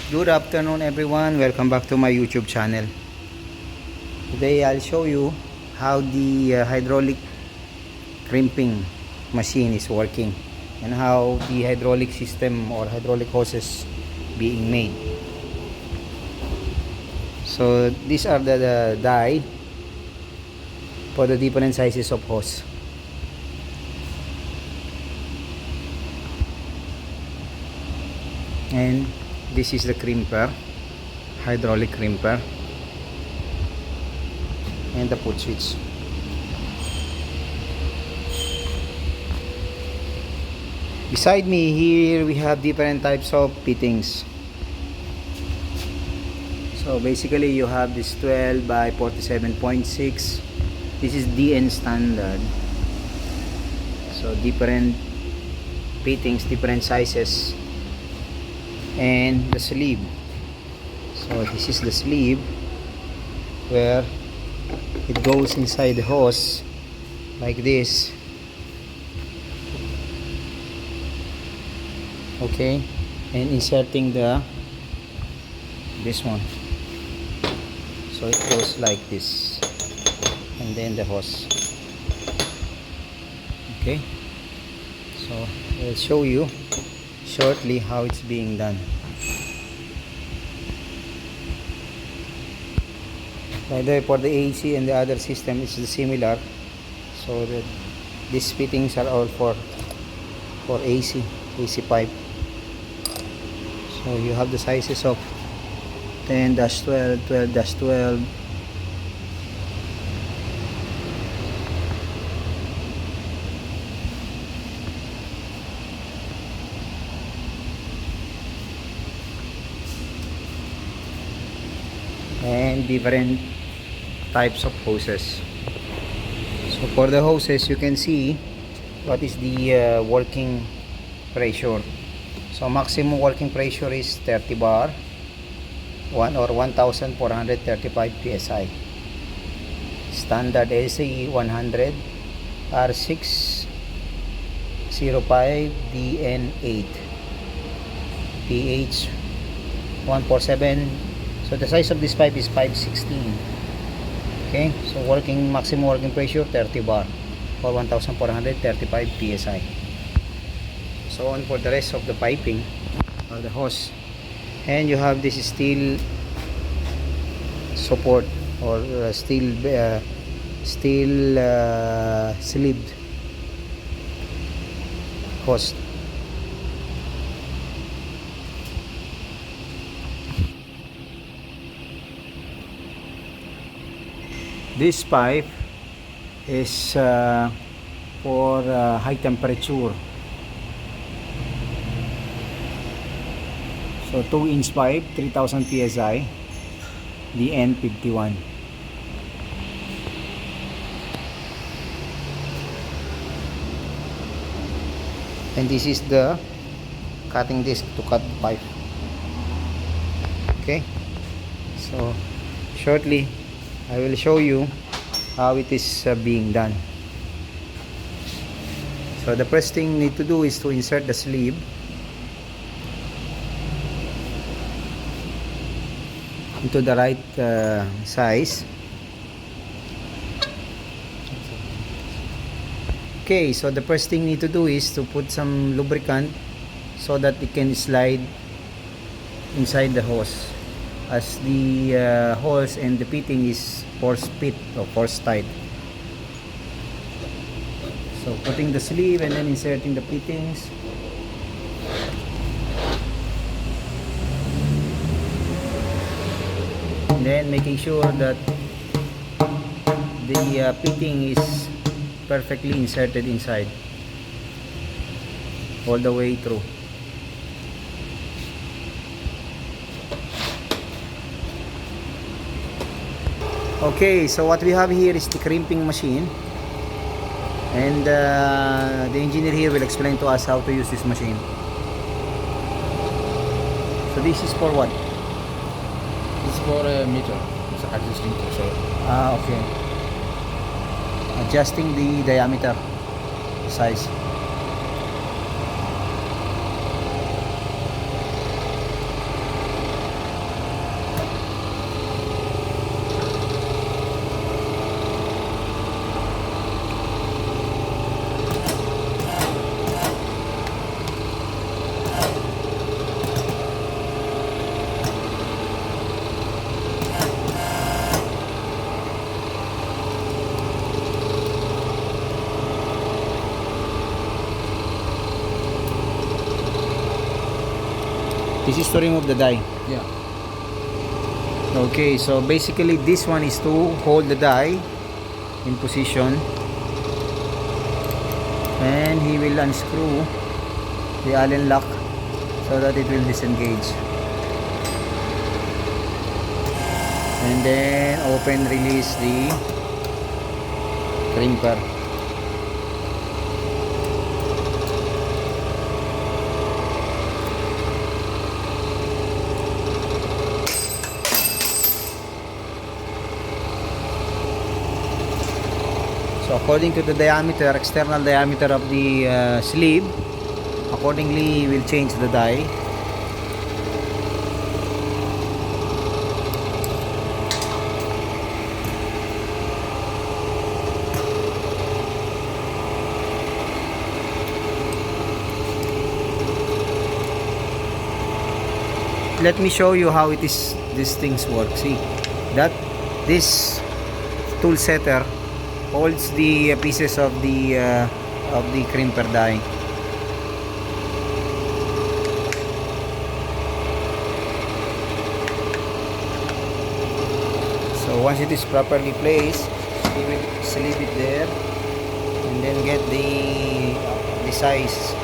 Good afternoon everyone, welcome back to my YouTube channel. Today I'll show you how the hydraulic crimping machine is working and how the hydraulic system or hydraulic hoses being made. So these are the die for the different sizes of hose. And this is the crimper, hydraulic crimper, and the put switch. Beside me here we have different types of fittings. So basically you have this 12 by 47.6. This is DN standard. So different fittings, different sizes. And the sleeve. So this is the sleeve where it goes inside the hose like this. Okay, and inserting this one. So it goes like this, and then the hose. Okay, so I'll show you shortly how it's being done. By the way, for the AC and the other system it's similar, so that these fittings are all for AC pipe. So you have the sizes of 10-12, 12-12, and different types of hoses. So for the hoses you can see what is the working pressure. So maximum working pressure is 30 bar 1435 psi. Standard SAE 100 R605 DN8 pH 147. So the size of this pipe is 516. Okay, so maximum working pressure 30 bar for 1435 psi. So on for the rest of the piping or the hose. And you have this steel support or steel sleeved hose. This pipe is for high temperature. So 2-inch pipe, 3000 psi, the N51. And this is the cutting disc to cut pipe. Okay, so shortly I will show you how it is being done. So the first thing you need to do is to insert the sleeve into the right size. Okay, so the first thing you need to do is to put some lubricant so that it can slide inside the hose, as the hose and the fitting is force fit or force tight. So putting the sleeve and then inserting the fittings. And then making sure that the fitting is perfectly inserted inside all the way through. Okay, so what we have here is the crimping machine, and the engineer here will explain to us how to use this machine. So this is for what? It's for a meter. It's an existing pressure. Okay. Adjusting the diameter, size. This is to remove the die. Yeah. Okay, so basically this one is to hold the die in position, and he will unscrew the Allen lock so that it will disengage, and then open release the crimper. So according to the diameter, external diameter of the sleeve, accordingly we'll change the die. Let me show you how these things work. See that this tool setter holds the pieces of the crimper die. So once it is properly placed, we will sleeve it there and then get the size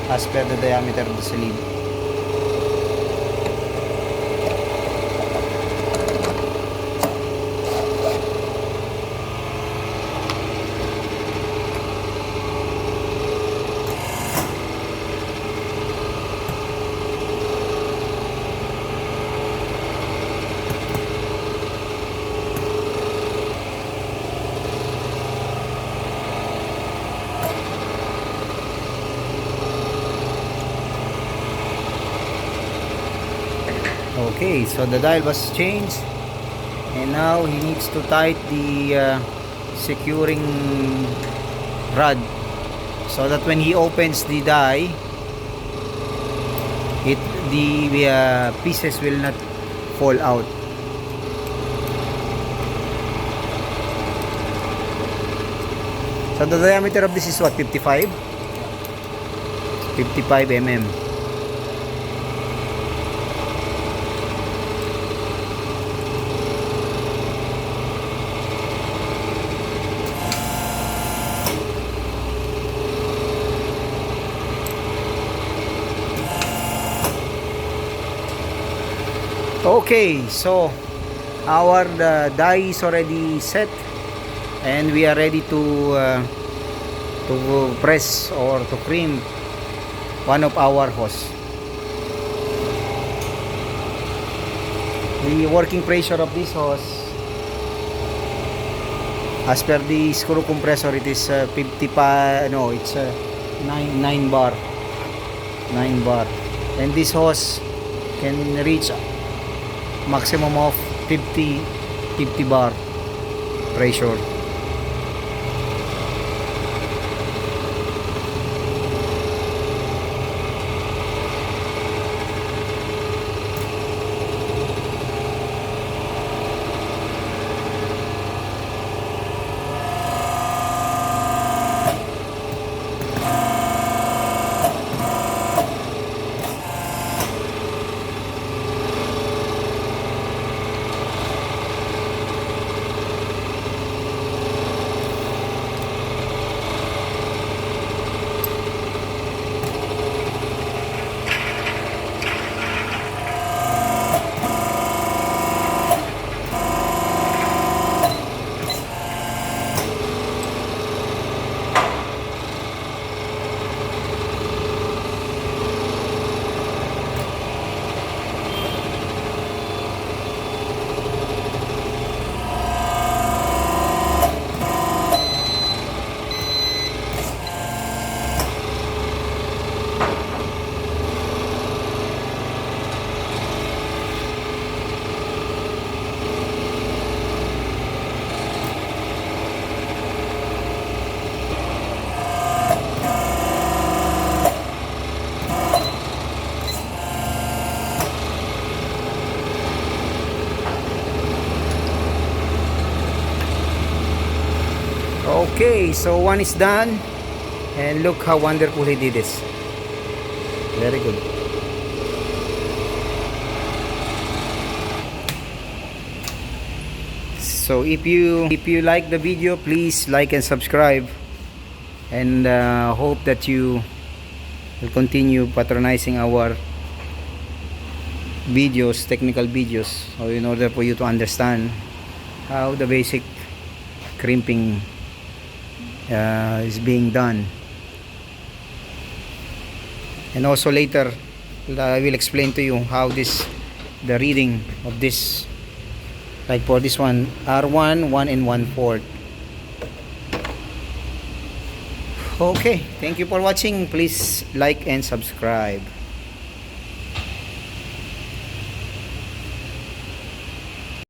as per the diameter of the sleeve. Okay, so the dial was changed, and now he needs to tighten the securing rod so that when he opens the die, the pieces will not fall out. So the diameter of this is what, 55 mm. Okay, so our die is already set, and we are ready to press or to crimp one of our hose. The working pressure of this hose, as per the screw compressor, it is 55. No, it's 9 bar, and this hose can reach maximum of 50 bar pressure. Okay, so one is done, and look how wonderful he did this. Very good. So if you like the video, please like and subscribe, and hope that you will continue patronizing our videos, technical videos, so in order for you to understand how the basic crimping is being done. And also later I will explain to you how the reading of this, like for this one, R1 1 and 1/4. Okay, thank you for watching. Please like and subscribe.